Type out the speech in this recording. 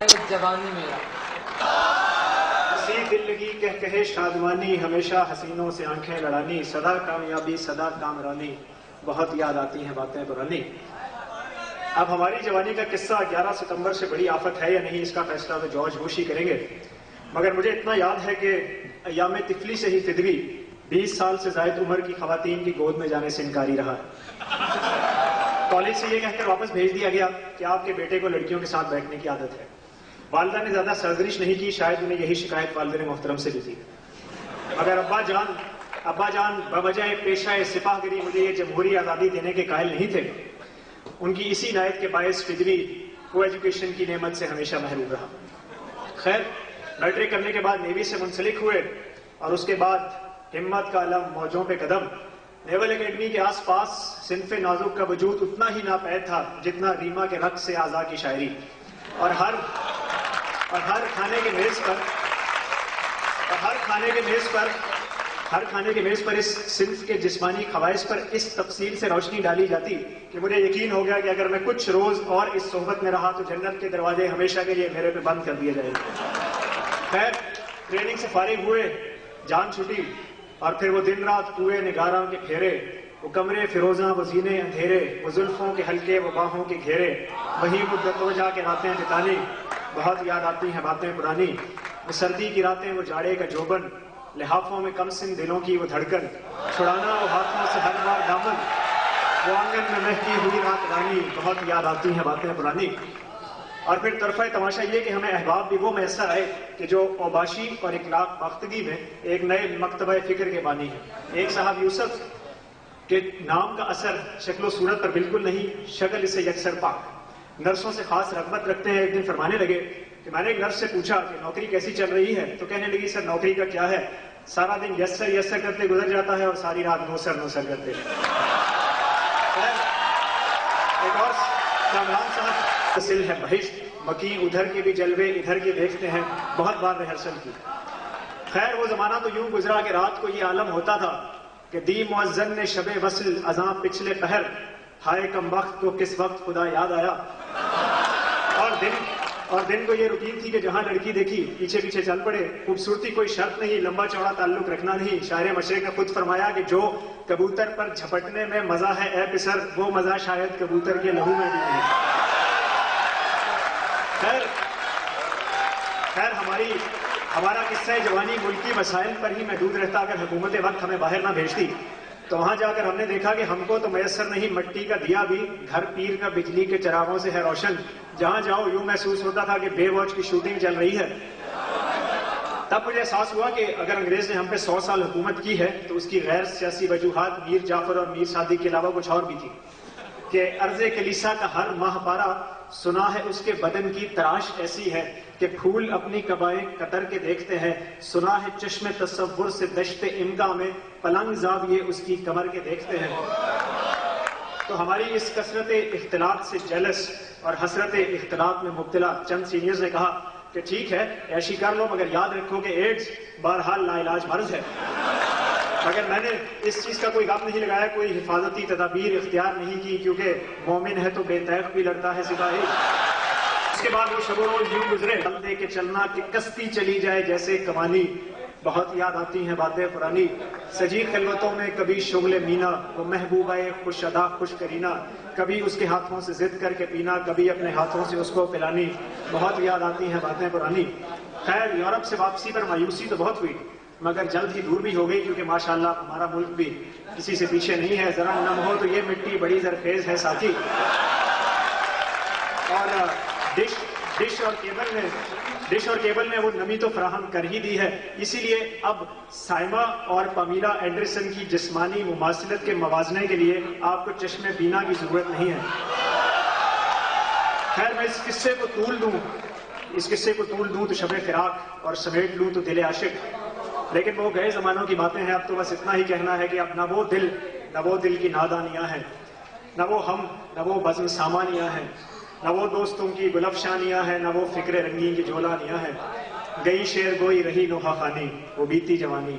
جوانی میرا اسی دل لگی کہے شادمانی، ہمیشہ حسینوں سے آنکھیں لڑانی، صدا کامیابی صدا کامرانی، بہت یاد آتی ہیں باتیں پرانی۔ اب ہماری جوانی کا قصہ 11 ستمبر سے بڑی آفت ہے یا نہیں، اس کا فیصلہ تو جارج بش ہی کریں گے، مگر مجھے اتنا یاد ہے کہ ایام طفلی سے ہی فدوی 20 سال سے زائد عمر کی خواتین کی گود میں جانے سے انکاری رہا ہے۔ کالج سے یہ کہہ کر واپس بھیج دیا گیا کہ آپ کے بیٹے کو لڑکیوں کے ساتھ بیٹھنے کی عادت ہے۔ والدہ نے زیادہ سرزنش نہیں کی، شاید انہیں یہی شکایت والد محترم سے بھی تھی، مگر ابا جان بوجہ پیشہ سپاہ گری مجھے یہ جمہوری آزادی دینے کے قائل نہیں تھے۔ ان کی اسی عنایت کے باعث فدوی کو ایجوکیشن کی نعمت سے ہمیشہ محروم رہا۔ خیر، میٹرک کرنے کے بعد نیوی سے منسلک ہوئے اور اس کے بعد ہمت کا علم موجوں پہ قدم۔ نیول اکیڈمی کے آس پاس صنف نازک کا وجود اتنا ہی ناپید تھا جتنا ریما کے رقص سے اعضاء کی شاعری، اور ہر کھانے کے میز پر اس صنف کے جسمانی خواہش پر اس تفصیل سے روشنی ڈالی جاتی کہ مجھے یقین ہو گیا کہ اگر میں کچھ روز اور اس صحبت میں رہا تو جنت کے دروازے ہمیشہ کے لیے میرے پہ بند کر دیے جائیں گے۔ خیر، ٹریننگ سے فارغ ہوئے، جان چھٹی، اور پھر وہ دن رات کوئے نگاراں کے پھیرے، وہ کمرے فیروزاں، وہ زینے اندھیرے، وہ زلفوں کے حلقے، وہ باہوں کے گھیرے، وہی مدت ہو جا کے راتیں بتانی، بہت یاد آتی ہیں باتیں پرانی۔ وہ سردی کی راتیں، وہ جاڑے کا جوبن، لحافوں میں کم سن دلوں کی وہ دھڑکن، چھڑانا وہ ہاتھوں سے ہر بار دامن، وہ آنگن میں مہکی ہوئی رات رانی، بہت یاد آتی ہیں باتیں پرانی۔ اور پھر طرفہ تماشا یہ کہ ہمیں احباب بھی وہ میسر آئے کہ جو اوباشی اور اخلاق باختگی میں ایک نئے مکتبہ فکر کے بانی ہیں۔ ایک صاحب یوسف کے نام کا اثر شکل و صورت پر بالکل نہیں، شکل اسے یکسر پاک، نرسوں سے خاص رغبت رکھتے ہیں۔ ایک دن فرمانے لگے کہ میں نے ایک نرس سے پوچھا کہ نوکری کیسی چل رہی ہے، تو کہنے لگی سر نوکری کا کیا ہے، سارا دن یس سر کرتے گزر جاتا ہے اور ساری رات نو سر کرتے۔ ایک اور کامران صاحب حاصل ہے بہشت، مکین ادھر کے بھی جلوے ادھر کے دیکھتے ہیں، بہت بار ریہرسل کی۔ خیر، وہ زمانہ تو یوں گزرا کہ رات کو یہ عالم ہوتا تھا کہ دی مؤذن نے شب وصل اذاں پچھلے پہر، ہائے کم وقت کو کس وقت خدا یاد آیا۔ اور دن کو یہ روٹین تھی کہ جہاں لڑکی دیکھی پیچھے پیچھے چل پڑے، خوبصورتی کوئی شرط نہیں، لمبا چوڑا تعلق رکھنا نہیں۔ شاعر مشرق نے خود فرمایا کہ جو کبوتر پر جھپٹنے میں مزہ ہے اے پسر، وہ مزہ شاید کبوتر کے لہو میں بھی نہیں۔ خیر ہمارا قصہ جوانی ملکی مسائل پر ہی محدود رہتا۔ اگر حکومت وقت ہمیں باہر نہ بھیجتی تو وہاں جا کر ہم نے دیکھا کہ ہم کو تو میسر نہیں، مٹی کا دیا بھی گھر پیر کا بجلی کے چراغوں سے ہے روشن۔ جہاں جاؤ یوں محسوس ہوتا تھا کہ بے واچ کی شوٹنگ چل رہی ہے۔ تب مجھے احساس ہوا کہ اگر انگریز نے ہم پہ 100 سال حکومت کی ہے تو اس کی غیر سیاسی وجوہات میر جعفر اور میر صادق کے علاوہ کچھ اور بھی تھی، کہ عرض کلیسا کا ہر ماہ پارا، سنا ہے اس کے بدن کی تراش ایسی ہے کہ پھول اپنی قبائیں قطر کے دیکھتے ہیں، سنا ہے چشم تصور سے دشت امگا میں پلنگ زاویے اس کی کمر کے دیکھتے ہیں۔ تو ہماری اس کثرت اختلاط سے جیلس اور حسرت اختلاط میں مبتلا چند سینئرز نے کہا کہ ٹھیک ہے عیشی کر لو، مگر یاد رکھو کہ ایڈز بہرحال لا علاج مرض ہے۔ مگر میں نے اس چیز کا کوئی غم نہیں لگایا، کوئی حفاظتی تدابیر اختیار نہیں کی، کیونکہ مومن ہے تو بے تیغ بھی لڑتا ہے سپاہی۔ اس کے بعد وہ شب و روز یوں گزرے، دل دے کے چلنا کہ کشتی چلی جائے جیسے کمانی، بہت یاد آتی ہیں باتیں پرانی۔ سجی خلوتوں میں کبھی شغل مینا، وہ محبوبہ خوش ادا خوش کرینا، کبھی اس کے ہاتھوں سے ضد کر کے پینا، کبھی اپنے ہاتھوں سے اس کو پلانی، بہت یاد آتی ہیں باتیں پرانی۔ خیر، یورپ سے واپسی پر مایوسی تو بہت ہوئی، مگر جلد ہی دور بھی ہو گئی، کیونکہ ماشاءاللہ ہمارا ملک بھی کسی سے پیچھے نہیں ہے۔ ذرا نم ہو تو یہ مٹی بڑی زرخیز ہے ساتھی۔ اور ڈش اور کیبل نے وہ نمی تو فراہم کر ہی دی ہے، اسی لیے اب سائمہ اور پامیلا اینڈرسن کی جسمانی مماثلت کے موازنے کے لیے آپ کو چشم بینا کی ضرورت نہیں ہے۔ خیر، میں اس قصے کو طول دوں تو شب فراق، اور سمیٹ لوں تو دل عاشق، لیکن وہ گئے زمانوں کی باتیں ہیں۔ اب تو بس اتنا ہی کہنا ہے کہ اب نہ وہ دل کی نادانیاں ہیں، نہ وہ ہم، نہ وہ بزم سامانیاں ہیں، نہ وہ دوستوں کی گلفشانیاں ہیں، نہ وہ فکر رنگین کی جولانیاں ہیں۔ گئی شعر گوئی رہی نوحہ خوانی، وہ بیتی جوانی